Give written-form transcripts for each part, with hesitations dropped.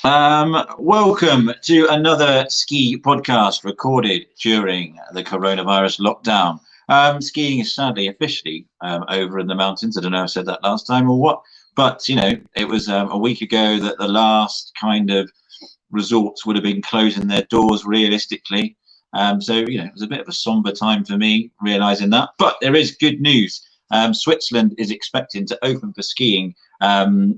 Welcome to another ski podcast recorded during the coronavirus lockdown. Skiing is sadly officially over in the mountains. I don't know if I said that last time or what, but it was a week ago that the last kind of resorts would have been closing their doors realistically. So it was a bit of a somber time for me realizing that. But there is good news. Switzerland is expecting to open for skiing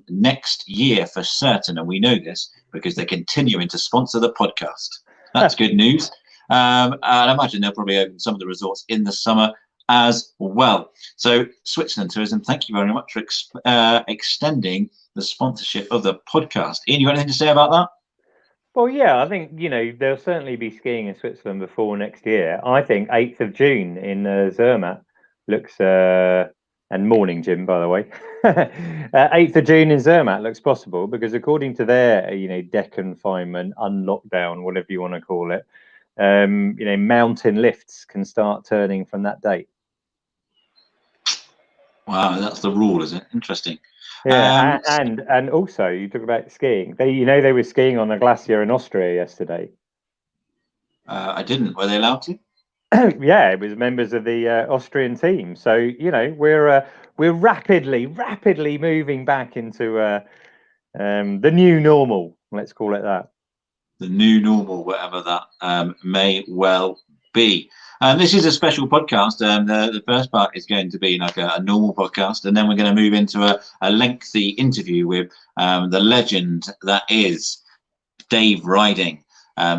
next year for certain, and we know this because they're continuing to sponsor the podcast. That's good news. And I imagine they'll probably open some of the resorts in the summer as well. So Switzerland Tourism, thank you very much for extending the sponsorship of the podcast. Ian, you got anything to say about that? Well, yeah, I think, there'll certainly be skiing in Switzerland before next year. I think 8th of June in Zermatt looks, and morning, Jim, by the way. 8th of June in Zermatt looks possible because according to their, deck confinement, unlockdown, whatever you want to call it, mountain lifts can start turning from that date. Wow, that's the rule, is it? Interesting. Yeah, and also you talk about skiing. They were skiing on a glacier in Austria yesterday. I didn't. Were they allowed to? Yeah, it was members of the Austrian team. So we're rapidly moving back into the new normal. Let's call it that. The new normal, whatever that may well be. And this is a special podcast. The first part is going to be like a normal podcast, and then we're going to move into a lengthy interview with the legend that is Dave Riding.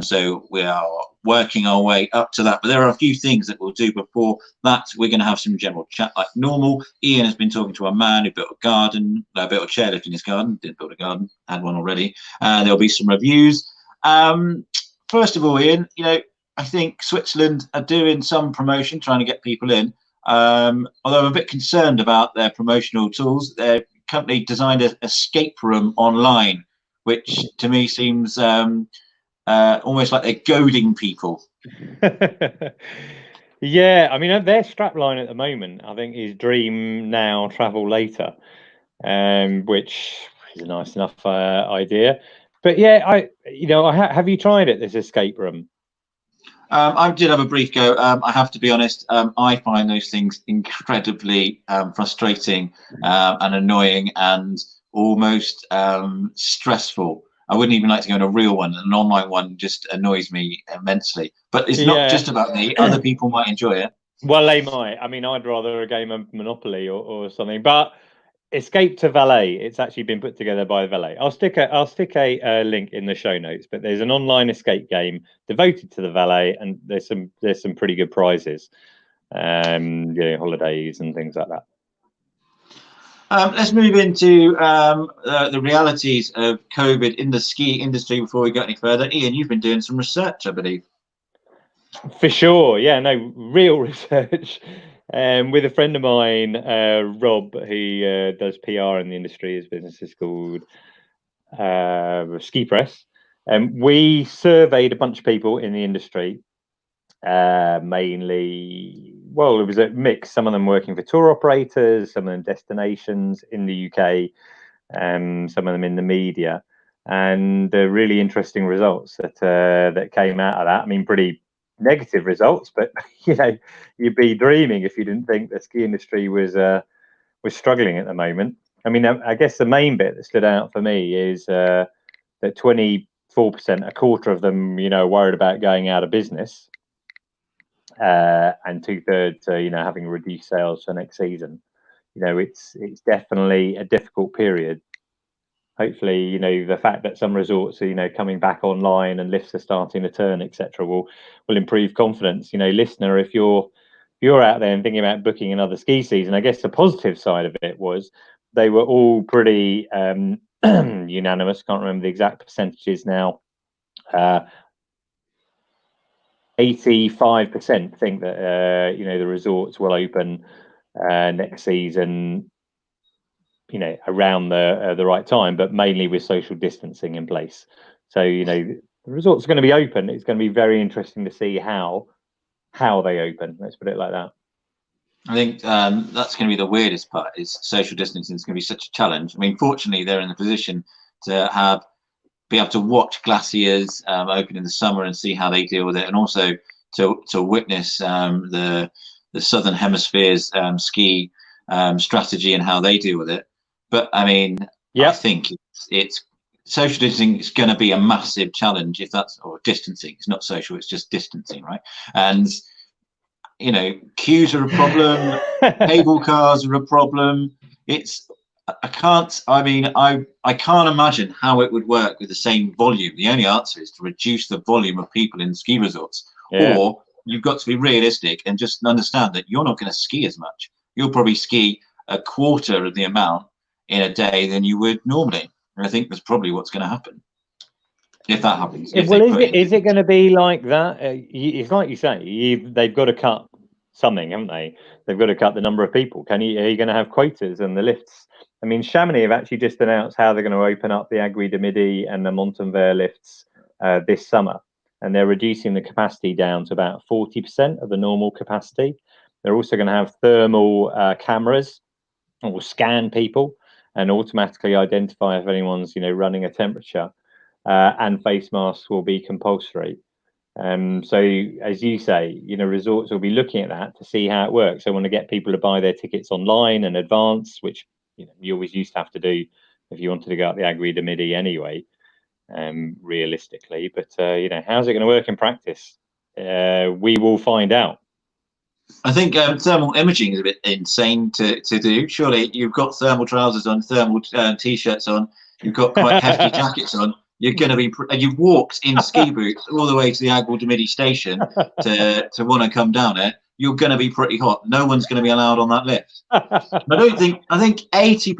So we are working our way up to that, but there are a few things that we'll do before that. We're going to have some general chat like normal. Ian has been talking to a man who built a garden, built a chairlift in his garden. Didn't build a garden, had one already. There'll be some reviews. First of all, Ian, I think Switzerland are doing some promotion, trying to get people in. Although I'm a bit concerned about their promotional tools. Their company designed an escape room online, which to me seems almost like they're goading people. Yeah, I mean their strapline at the moment, I think, is "Dream now, travel later," which is a nice enough idea. But yeah, have you tried it? This escape room. I did have a brief go. I have to be honest. I find those things incredibly frustrating and annoying and almost stressful. I wouldn't even like to go on a real one. An online one just annoys me immensely. But it's not just about me. Other people might enjoy it. Well, they might. I mean, I'd rather a game of Monopoly or something. But Escape to Valet, it's actually been put together by Valet. I'll stick a link in the show notes. But there's an online escape game devoted to the Valet, and there's some pretty good prizes, holidays and things like that. Let's move into the realities of COVID in the ski industry before we go any further. Ian, you've been doing some research, I believe. For sure, yeah, no, real research. With a friend of mine, Rob, who does PR in the industry. His business is called Ski Press. We surveyed a bunch of people in the industry, mainly. Well, it was a mix. Some of them working for tour operators, some of them destinations in the UK, some of them in the media, and really interesting results that came out of that. I mean, pretty negative results, but you'd be dreaming if you didn't think the ski industry was struggling at the moment. I mean, I guess the main bit that stood out for me is that 24%, a quarter of them, worried about going out of business, and 2/3, having reduced sales for next season. It's definitely a difficult period. Hopefully, the fact that some resorts are, coming back online and lifts are starting to turn, etc., will improve confidence. Listener, if you're out there and thinking about booking another ski season, I guess the positive side of it was they were all pretty unanimous. Can't remember the exact percentages now. 85% think that the resorts will open next season, around the right time, but mainly with social distancing in place. So the resorts are going to be open. It's going to be very interesting to see how they open. Let's put it like that. I think that's going to be the weirdest part. Is social distancing is going to be such a challenge. I mean, fortunately, they're in a position to have be able to watch glaciers open in the summer and see how they deal with it, and also to witness the Southern Hemisphere's ski strategy and how they deal with it. But I mean, I think it's social distancing is going to be a massive challenge if that's, or distancing. It's not social; it's just distancing, right? And you know, queues are a problem, cable cars are a problem. I can't imagine how it would work with the same volume. The only answer is to reduce the volume of people in ski resorts, or you've got to be realistic and just understand that you're not going to ski as much. You'll probably ski a quarter of the amount in a day than you would normally. And I think that's probably what's going to happen. If that happens. Well, is it going to be like that? It's like you say, they've got to cut something, haven't they? They've got to cut the number of people. Are you going to have quotas and the lifts? I mean, Chamonix have actually just announced how they're going to open up the Aiguille du Midi and the Montanvert lifts this summer. And they're reducing the capacity down to about 40% of the normal capacity. They're also going to have thermal cameras that will scan people and automatically identify if anyone's, running a temperature. And face masks will be compulsory. So, as you say, resorts will be looking at that to see how it works. They want to get people to buy their tickets online in advance, which you always used to have to do if you wanted to go up the Aiguille du Midi anyway, realistically. But how's it going to work in practice? We will find out. I think thermal imaging is a bit insane to do. Surely you've got thermal trousers on, thermal t-shirts on, you've got quite hefty jackets on. You're going to be, you've walked in ski boots all the way to the Aiguille du Midi station to want to come down it. You're going to be pretty hot. No one's going to be allowed on that lift. I think 80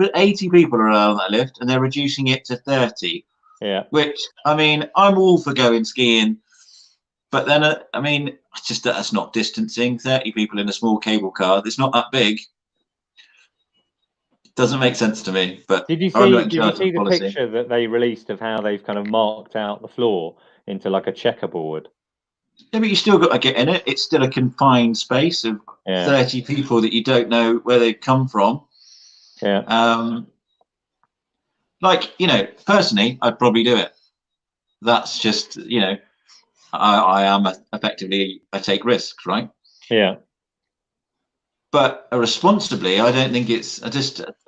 people are allowed on that lift, and they're reducing it to 30. Yeah. Which, I mean, I'm all for going skiing, but then, that's not distancing. 30 people in a small cable car. It's not that big. Doesn't make sense to me. But did you see the picture that they released of how they've kind of marked out the floor into like a checkerboard? Yeah, but you still got to get in it. It's still a confined space of 30 people that you don't know where they've come from. Yeah. Personally, I'd probably do it. That's just, I am effectively, I take risks, right? Yeah. But responsibly, I don't think it's, I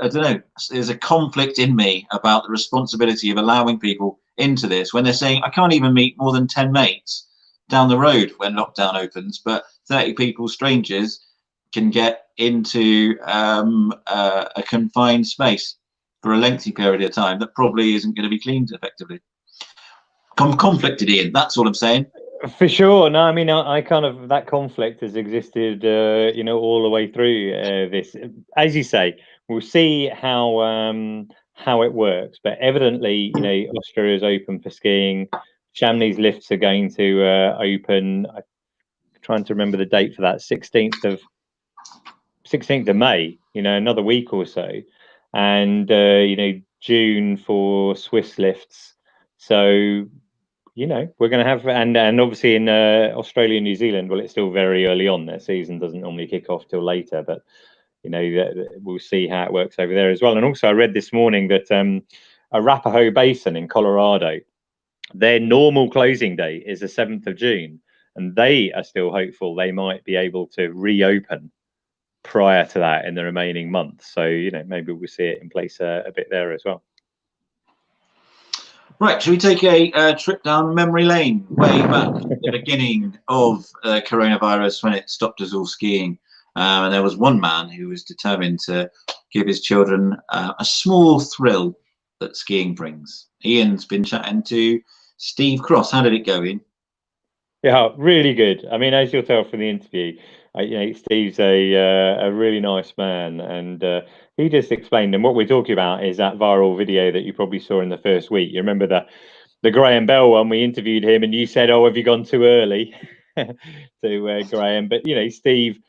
don't know, there's a conflict in me about the responsibility of allowing people into this when they're saying, I can't even meet more than 10 mates down the road when lockdown opens, but 30 people, strangers, can get into a confined space for a lengthy period of time that probably isn't going to be cleaned effectively. Conflicted, Ian, that's all I'm saying. For sure. No, I mean, I kind of, that conflict has existed, all the way through this. As you say, we'll see how it works. But evidently, Austria is open for skiing. Chamonix lifts are going to open. I'm trying to remember the date for that. 16th of May. Another week or so, and June for Swiss lifts. So. We're going to have, and obviously in Australia and New Zealand, well, it's still very early on. Their season doesn't normally kick off till later, but we'll see how it works over there as well. And also, I read this morning that Arapahoe Basin in Colorado, their normal closing date is the 7th of June, and they are still hopeful they might be able to reopen prior to that in the remaining months. So maybe we'll see it in place a bit there as well. Right, should we take a trip down memory lane, way back at the beginning of coronavirus when it stopped us all skiing? And there was one man who was determined to give his children a small thrill that skiing brings. Ian's been chatting to Steve Cross. How did it go, Ian? Yeah, really good. I mean, as you'll tell from the interview, Steve's a really nice man, and he just explained. And what we're talking about is that viral video that you probably saw in the first week. You remember the Graham Bell one? We interviewed him, and you said, "Oh, have you gone too early?" to Graham. But Steve,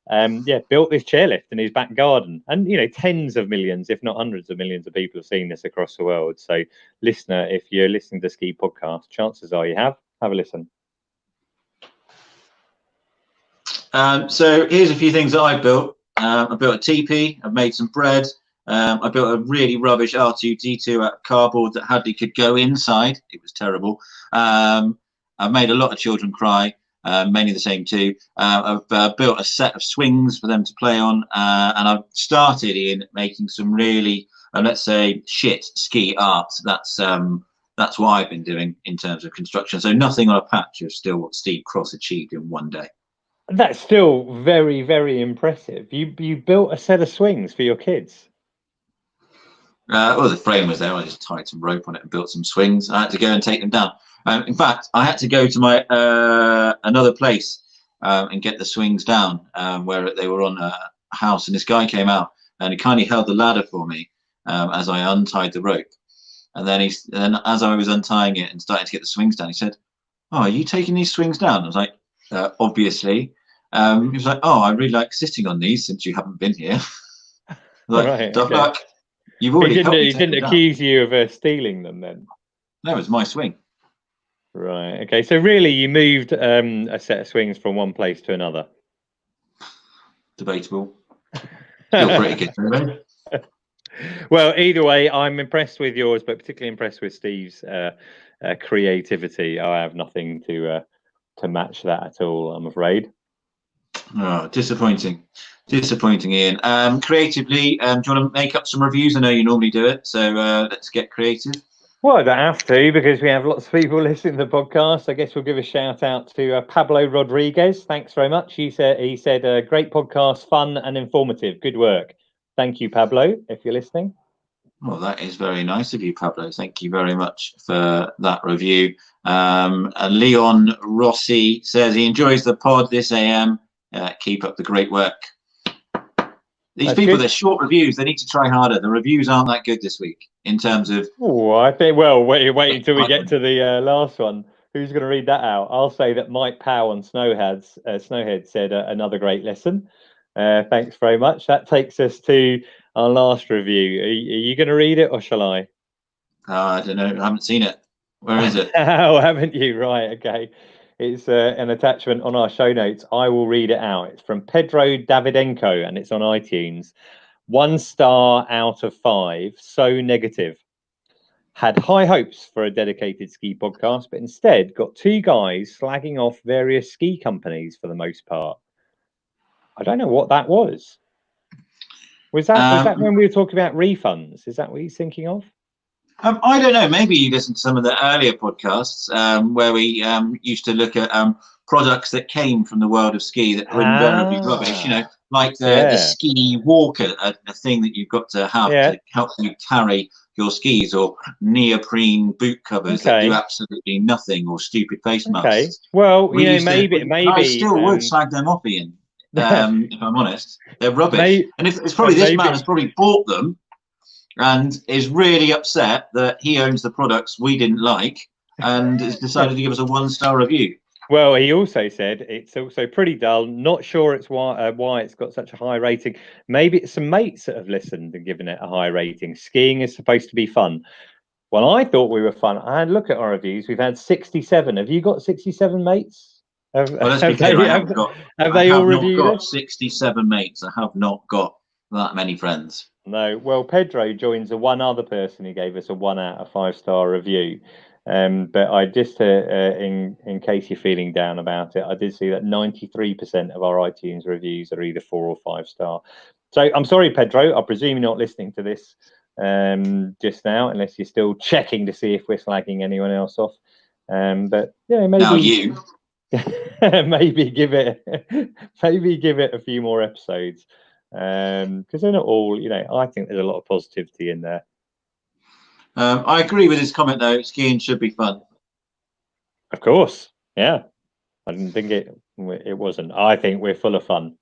built this chairlift in his back garden, and tens of millions, if not hundreds of millions, of people have seen this across the world. So, listener, if you're listening to Ski Podcast, chances are you have a listen. So here's a few things that I've built. I built a teepee, I've made some bread, I built a really rubbish R2D2 out of cardboard that hardly could go inside. It was terrible. I've made a lot of children cry, mainly the same two. I've built a set of swings for them to play on, and I've started in making some really, let's say, shit ski art. That's what I've been doing in terms of construction. So nothing on a patch of still what Steve Cross achieved in one day. That's still very, very impressive. You built a set of swings for your kids. Well, the frame was there. I just tied some rope on it and built some swings. I had to go and take them down. In fact, I had to go to my another place and get the swings down where they were on a house. And this guy came out and he kindly held the ladder for me as I untied the rope. And then as I was untying it and starting to get the swings down, he said, "Oh, are you taking these swings down?" I was like, "Obviously." He was like, "Oh, I really like sitting on these since you haven't been here." Like, right, tough okay. luck. You've already he didn't accuse you of stealing them then? No, it was my swing. Right. Okay. So really, you moved a set of swings from one place to another. Debatable. Still pretty good, right? Well, either way, I'm impressed with yours, but particularly impressed with Steve's creativity. I have nothing to match that at all, I'm afraid. Oh, disappointing, Ian. Creatively, do you want to make up some reviews? I know you normally do it, so let's get creative. Well, I don't have to because we have lots of people listening to the podcast. I guess we'll give a shout out to Pablo Rodriguez. Thanks very much. He said, great podcast, fun and informative. Good work. Thank you, Pablo, if you're listening. Well, that is very nice of you, Pablo. Thank you very much for that review. Leon Rossi says he enjoys the pod this AM. Keep up the great work. These people, good. They're short reviews. They need to try harder. The reviews aren't that good this week in terms of. Oh, I think. Well, wait until we get to the last one. Who's going to read that out? I'll say that Mike Powell on Snowhead said another great lesson. Thanks very much. That takes us to our last review. Are you going to read it or shall I? I don't know. I haven't seen it. Where is it? Oh, haven't you? Right. Okay. It's an attachment on our show notes. I will read it out. It's from Pedro Davidenko and it's on iTunes. 1 star out of 5. So negative. Had high hopes for a dedicated ski podcast, but instead got 2 guys slagging off various ski companies for the most part. I don't know what that was. Was that when we were talking about refunds? Is that what he's thinking of? I don't know. Maybe you listened to some of the earlier podcasts where we used to look at products that came from the world of ski that were invariably rubbish. You know, like the ski walker, a thing that you've got to have to help you carry your skis, or neoprene boot covers that do absolutely nothing, or stupid face masks. Okay. Well, maybe I still would slag them off, Ian. If I'm honest, they're rubbish. And if it's probably this man has probably bought them and is really upset that he owns the products we didn't like and has decided to give us a 1-star review. Well, he also said it's also pretty dull. Not sure it's why it's got such a high rating. Maybe it's some mates that have listened and given it a high rating. Skiing is supposed to be fun. Well, I thought we were fun. I had a look at our reviews. We've had 67. Have you got 67 mates? Let's be clear, have they all reviewed it? I've got 67 mates. I have not got that many friends. No. Well, Pedro joins one other person who gave us a 1 out of 5-star review. But I just, in case you're feeling down about it, I did see that 93% of our iTunes reviews are either 4 or 5 star. So I'm sorry, Pedro. I presume you're not listening to this just now, unless you're still checking to see if we're slagging anyone else off. But yeah, maybe. Now you. maybe give it a few more episodes, because they're not all. I think there's a lot of positivity in there. I agree with his comment, though. Skiing should be fun. Of course, yeah. I didn't think it wasn't. I think we're full of fun.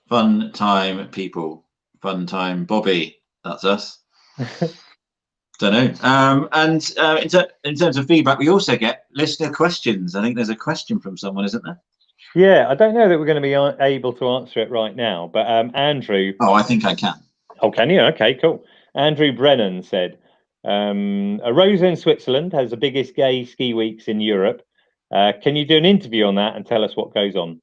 Fun time, people. Fun time, Bobby. That's us. Don't know. And in terms of feedback, we also get listener questions. I think there's a question from someone, isn't there? Yeah, I don't know that we're going to be able to answer it right now, but Andrew. Oh, I think I can. Oh, can you? Okay, cool. Andrew Brennan said, Arosa in Switzerland has the biggest gay ski weeks in Europe. Can you do an interview on that and tell us what goes on?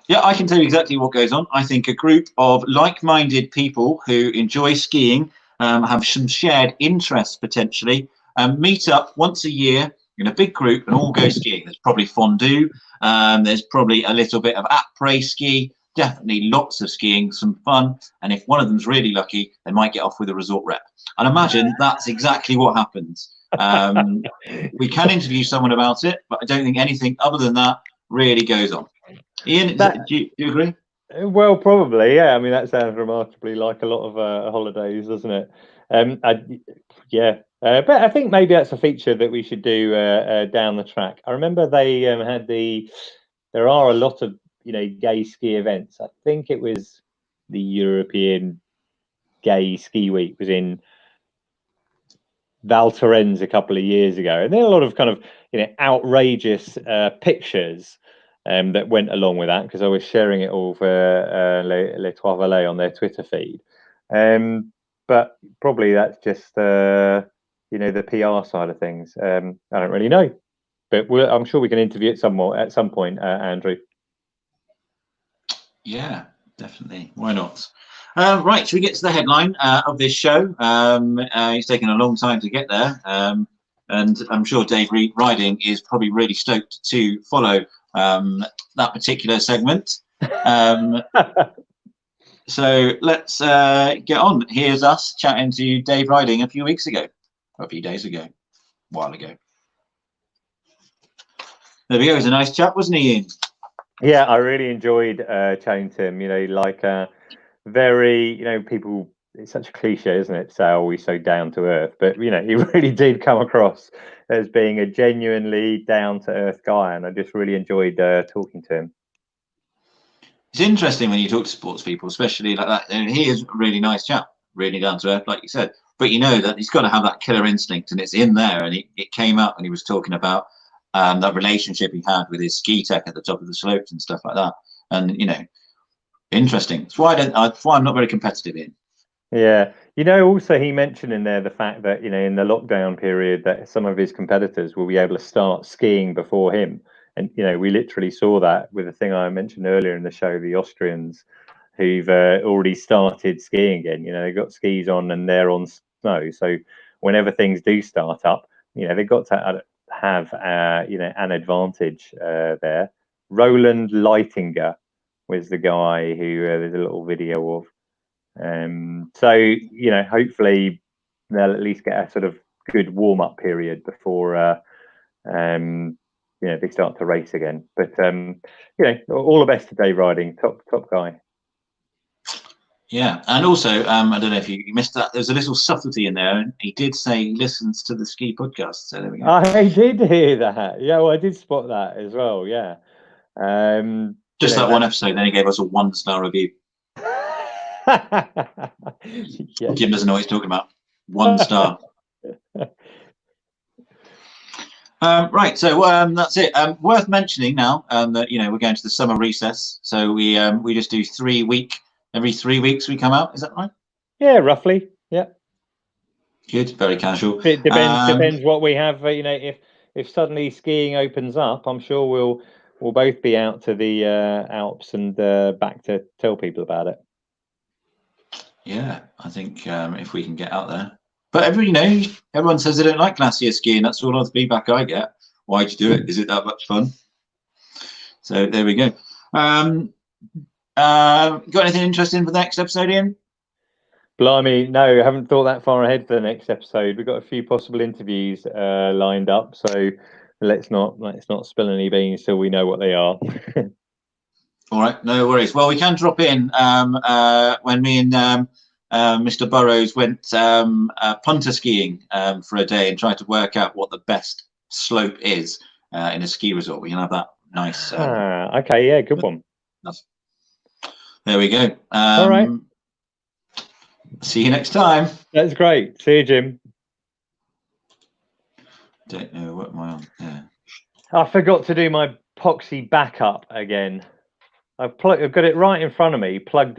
Yeah, I can tell you exactly what goes on. I think a group of like-minded people who enjoy skiing, have some shared interests potentially, meet up once a year in a big group and all go skiing. There's probably fondue. There's probably a little bit of après ski. Definitely lots of skiing, some fun. And if one of them's really lucky, they might get off with a resort rep. And imagine that's exactly what happens. We can interview someone about it, but I don't think anything other than that really goes on. Ian, do you agree? Well, probably, yeah. I mean, that sounds remarkably like a lot of holidays, doesn't it? Yeah. But I think maybe that's a feature that we should do down the track. I remember they had there are a lot of, gay ski events. I think it was the European Gay Ski Week was in Val Thorens a couple of years ago, and there are a lot of kind of outrageous pictures that went along with that, because I was sharing it all for Les Trois Valets on their Twitter feed. But probably that's just the PR side of things. I don't really know, but I'm sure we can interview it at some point, Andrew. Yeah, definitely. Why not? Right, should we get to the headline of this show? It's taken a long time to get there, and I'm sure Dave Riding is probably really stoked to follow that particular segment. So let's get on. Here's us chatting to Dave Riding a few weeks ago, or a few days ago, a while ago. There we go. It was a nice chat, wasn't he, Ian? Yeah, I really enjoyed chatting to him. Very, people, it's such a cliche, isn't it, to say, oh, he's so down to earth, but he really did come across as being a genuinely down to earth guy, and I just really enjoyed talking to him. It's interesting when you talk to sports people, especially like that, and he is a really nice chap, really down to earth, like you said, but that he's got to have that killer instinct, and it's in there, and it came up when he was talking about that relationship he had with his ski tech at the top of the slopes and stuff like that, and interesting. That's why I'm not very competitive in. Yeah, also he mentioned in there the fact that in the lockdown period that some of his competitors will be able to start skiing before him, and we literally saw that with the thing I mentioned earlier in the show, the Austrians who've already started skiing again. They've got skis on and they're on snow, so whenever things do start up, they've got to have an advantage there. Roland Leitinger was the guy who there's a little video of. So hopefully they'll at least get a sort of good warm-up period before they start to race again. But all the best to Dave Riding, top guy. Yeah, and also I don't know if you missed that. There's a little subtlety in there, and he did say he listens to the ski podcast. So there we go. I did hear that. Yeah, well, I did spot that as well. Yeah. Just that one episode, then he gave us a 1-star review. Yes. Jim doesn't know what he's talking about. 1 star. Right, so that's it. Worth mentioning now that we're going to the summer recess, so we just do every 3 weeks we come out. Is that right? Yeah, roughly. Yeah. Good. Very casual. It depends what we have. If suddenly skiing opens up, I'm sure we'll both be out to the Alps and back to tell people about it. Yeah, I think if we can get out there. But everyone says they don't like glacier skiing. That's all the feedback I get. Why'd you do it? Is it that much fun? So there we go. Got anything interesting for the next episode, Ian? Blimey, no, I haven't thought that far ahead for the next episode. We've got a few possible interviews lined up, so let's not spill any beans till we know what they are. All right, no worries. Well, we can drop in when me and Mr. Burrows went punter skiing for a day and tried to work out what the best slope is in a ski resort. We can have that nice. Okay, yeah, good one. There we go. All right. See you next time. That's great. See you, Jim. Don't know what am I on. Yeah. I forgot to do my Poxy backup again. I've got it right in front of me, plugged in.